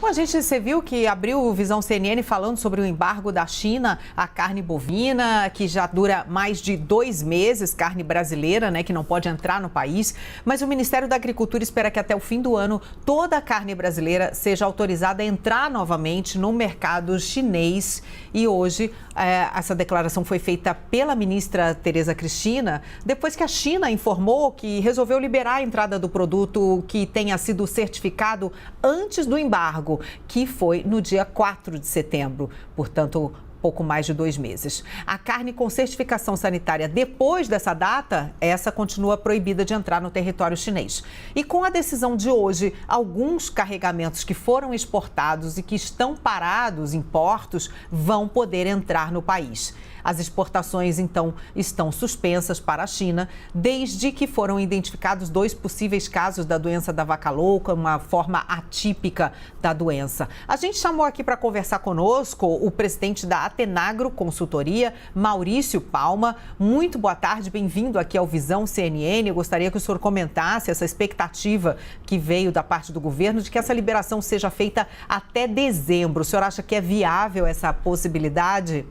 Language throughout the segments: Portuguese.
Bom, você viu que abriu o Visão CNN falando sobre o embargo da China à carne bovina, que já dura mais de 2 meses, carne brasileira, né, que não pode entrar no país. Mas o Ministério da Agricultura espera que até o fim do ano toda a carne brasileira seja autorizada a entrar novamente no mercado chinês. E hoje essa declaração foi feita pela ministra Tereza Cristina, depois que a China informou que resolveu liberar a entrada do produto que tenha sido certificado antes do embargo, que foi no dia 4 de setembro, portanto, pouco mais de 2 meses. A carne com certificação sanitária depois dessa data, essa continua proibida de entrar no território chinês. E com a decisão de hoje, alguns carregamentos que foram exportados e que estão parados em portos vão poder entrar no país. As exportações, então, estão suspensas para a China, desde que foram identificados 2 possíveis casos da doença da vaca louca, uma forma atípica da doença. A gente chamou aqui para conversar conosco o presidente da Atenagro Consultoria, Maurício Palma. Muito boa tarde, bem-vindo aqui ao Visão CNN. Eu gostaria que o senhor comentasse essa expectativa que veio da parte do governo de que essa liberação seja feita até dezembro. O senhor acha que é viável essa possibilidade?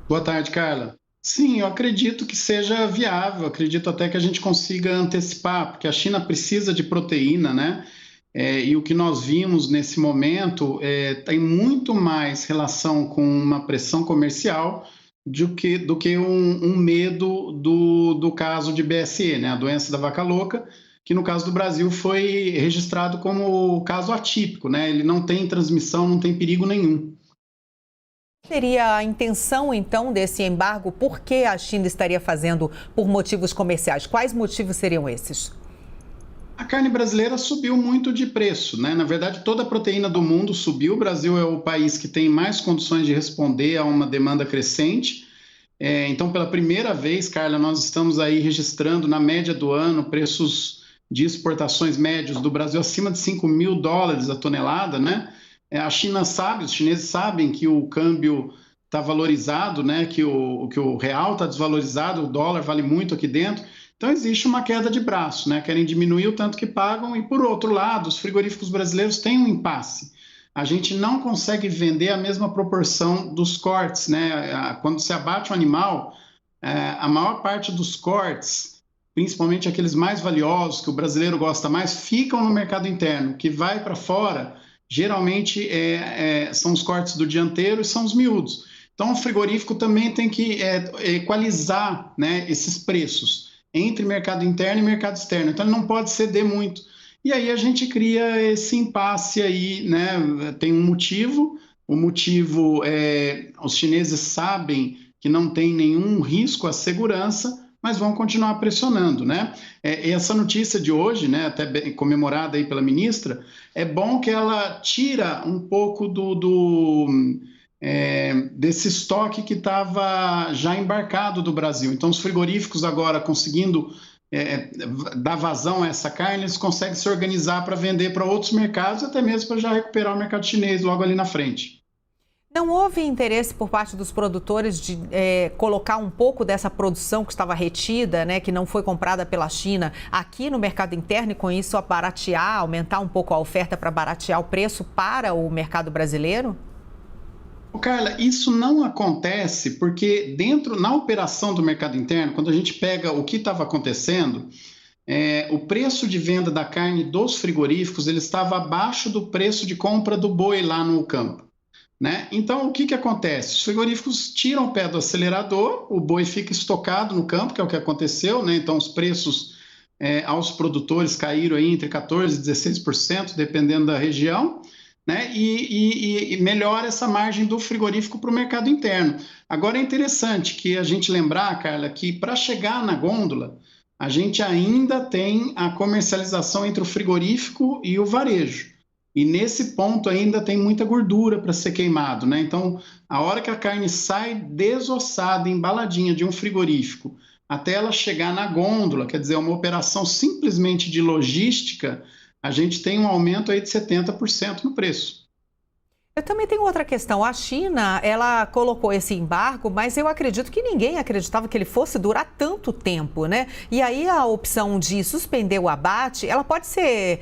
Boa tarde, Carla. Sim, eu acredito que seja viável, acredito até que a gente consiga antecipar, porque a China precisa de proteína, né? E o que nós vimos nesse momento tem muito mais relação com uma pressão comercial do que um medo do caso de BSE, né? A doença da vaca louca, que no caso do Brasil foi registrado como caso atípico, né? Ele não tem transmissão, não tem perigo nenhum. Seria a intenção, então, desse embargo? Por que a China estaria fazendo por motivos comerciais? Quais motivos seriam esses? A carne brasileira subiu muito de preço, né? Na verdade, toda a proteína do mundo subiu. O Brasil é o país que tem mais condições de responder a uma demanda crescente. Então, pela primeira vez, Carla, nós estamos aí registrando, na média do ano, preços de exportações médios do Brasil acima de $5.000 a tonelada, né? A China sabe, os chineses sabem que o câmbio está valorizado, né? Que o real está desvalorizado, o dólar vale muito aqui dentro. Então, existe uma queda de braço, né? Querem diminuir o tanto que pagam e, por outro lado, os frigoríficos brasileiros têm um impasse. A gente não consegue vender a mesma proporção dos cortes, né? Quando se abate um animal, a maior parte dos cortes, principalmente aqueles mais valiosos, que o brasileiro gosta mais, ficam no mercado interno. O que vai para fora, geralmente, são os cortes do dianteiro e são os miúdos. Então, o frigorífico também tem que equalizar, né, esses preços entre mercado interno e mercado externo. Então, ele não pode ceder muito. E aí a gente cria esse impasse aí, né? Tem um motivo, o motivo os chineses sabem que não tem nenhum risco à segurança, mas vão continuar pressionando, né? Essa notícia de hoje, né, até bem comemorada aí pela ministra, é bom que ela tira um pouco desse estoque que estava já embarcado do Brasil. Então, os frigoríficos agora conseguindo dar vazão a essa carne, eles conseguem se organizar para vender para outros mercados, até mesmo para já recuperar o mercado chinês logo ali na frente. Não houve interesse por parte dos produtores de colocar um pouco dessa produção que estava retida, né, que não foi comprada pela China, aqui no mercado interno e com isso aumentar um pouco a oferta para baratear o preço para o mercado brasileiro? Carla, isso não acontece porque na operação do mercado interno, quando a gente pega o que estava acontecendo, o preço de venda da carne dos frigoríficos ele estava abaixo do preço de compra do boi lá no campo, né? Então, o que acontece? Os frigoríficos tiram o pé do acelerador, o boi fica estocado no campo, que é o que aconteceu, né? Então, os preços aos produtores caíram aí entre 14% e 16%, dependendo da região, né? E melhora essa margem do frigorífico para o mercado interno. Agora, é interessante que a gente lembrar, Carla, que para chegar na gôndola, a gente ainda tem a comercialização entre o frigorífico e o varejo. E nesse ponto ainda tem muita gordura para ser queimado, né? Então, a hora que a carne sai desossada, embaladinha de um frigorífico, até ela chegar na gôndola, quer dizer, uma operação simplesmente de logística, a gente tem um aumento aí de 70% no preço. Eu também tenho outra questão. A China, ela colocou esse embargo, mas eu acredito que ninguém acreditava que ele fosse durar tanto tempo, né? E aí a opção de suspender o abate, ela pode ser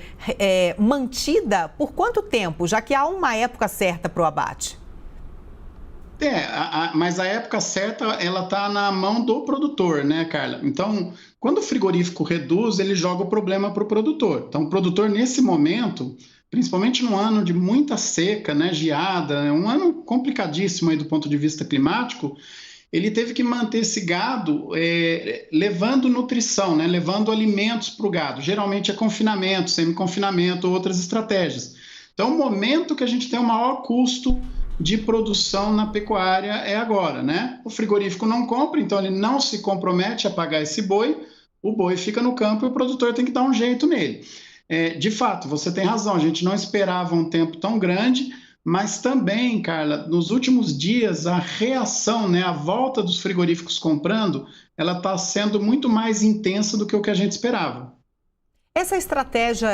mantida por quanto tempo, já que há uma época certa para o abate? Mas a época certa, ela está na mão do produtor, né, Carla? Então, quando o frigorífico reduz, ele joga o problema para o produtor. Então, o produtor, nesse momento, principalmente num ano de muita seca, né, geada, um ano complicadíssimo aí do ponto de vista climático, ele teve que manter esse gado levando nutrição, né, levando alimentos para o gado. Geralmente é confinamento, semi-confinamento, outras estratégias. Então, o momento que a gente tem o maior custo de produção na pecuária é agora, né? O frigorífico não compra, então ele não se compromete a pagar esse boi, o boi fica no campo e o produtor tem que dar um jeito nele. De fato, você tem razão, a gente não esperava um tempo tão grande, mas também, Carla, nos últimos dias a reação, né, a volta dos frigoríficos comprando, ela está sendo muito mais intensa do que o que a gente esperava. Essa estratégia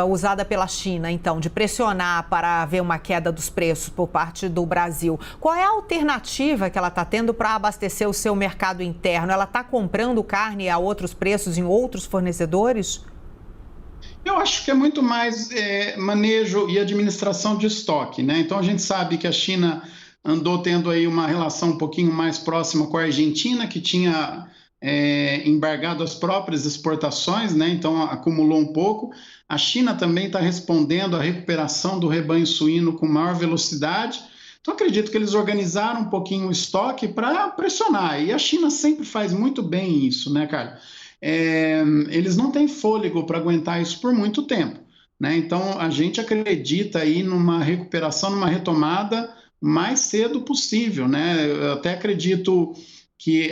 usada pela China, então, de pressionar para haver uma queda dos preços por parte do Brasil, qual é a alternativa que ela está tendo para abastecer o seu mercado interno? Ela está comprando carne a outros preços em outros fornecedores? Eu acho que é muito mais manejo e administração de estoque, né? Então a gente sabe que a China andou tendo aí uma relação um pouquinho mais próxima com a Argentina, que tinha embargado as próprias exportações, né? Então acumulou um pouco. A China também está respondendo à recuperação do rebanho suíno com maior velocidade. Então acredito que eles organizaram um pouquinho o estoque para pressionar. E a China sempre faz muito bem isso, né, cara? Eles não têm fôlego para aguentar isso por muito tempo, né? Então a gente acredita aí numa recuperação, numa retomada o mais cedo possível, né? Eu até acredito que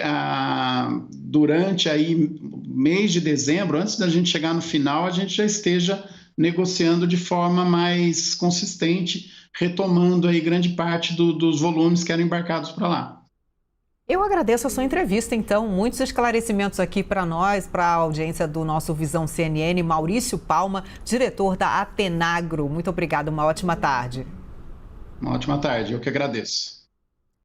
durante aí mês de dezembro, antes da gente chegar no final, a gente já esteja negociando de forma mais consistente, retomando aí grande parte dos volumes que eram embarcados para lá. Eu agradeço a sua entrevista, então, muitos esclarecimentos aqui para nós, para a audiência do nosso Visão CNN, Maurício Palma, diretor da Atenagro. Muito obrigada, uma ótima tarde. Uma ótima tarde, eu que agradeço.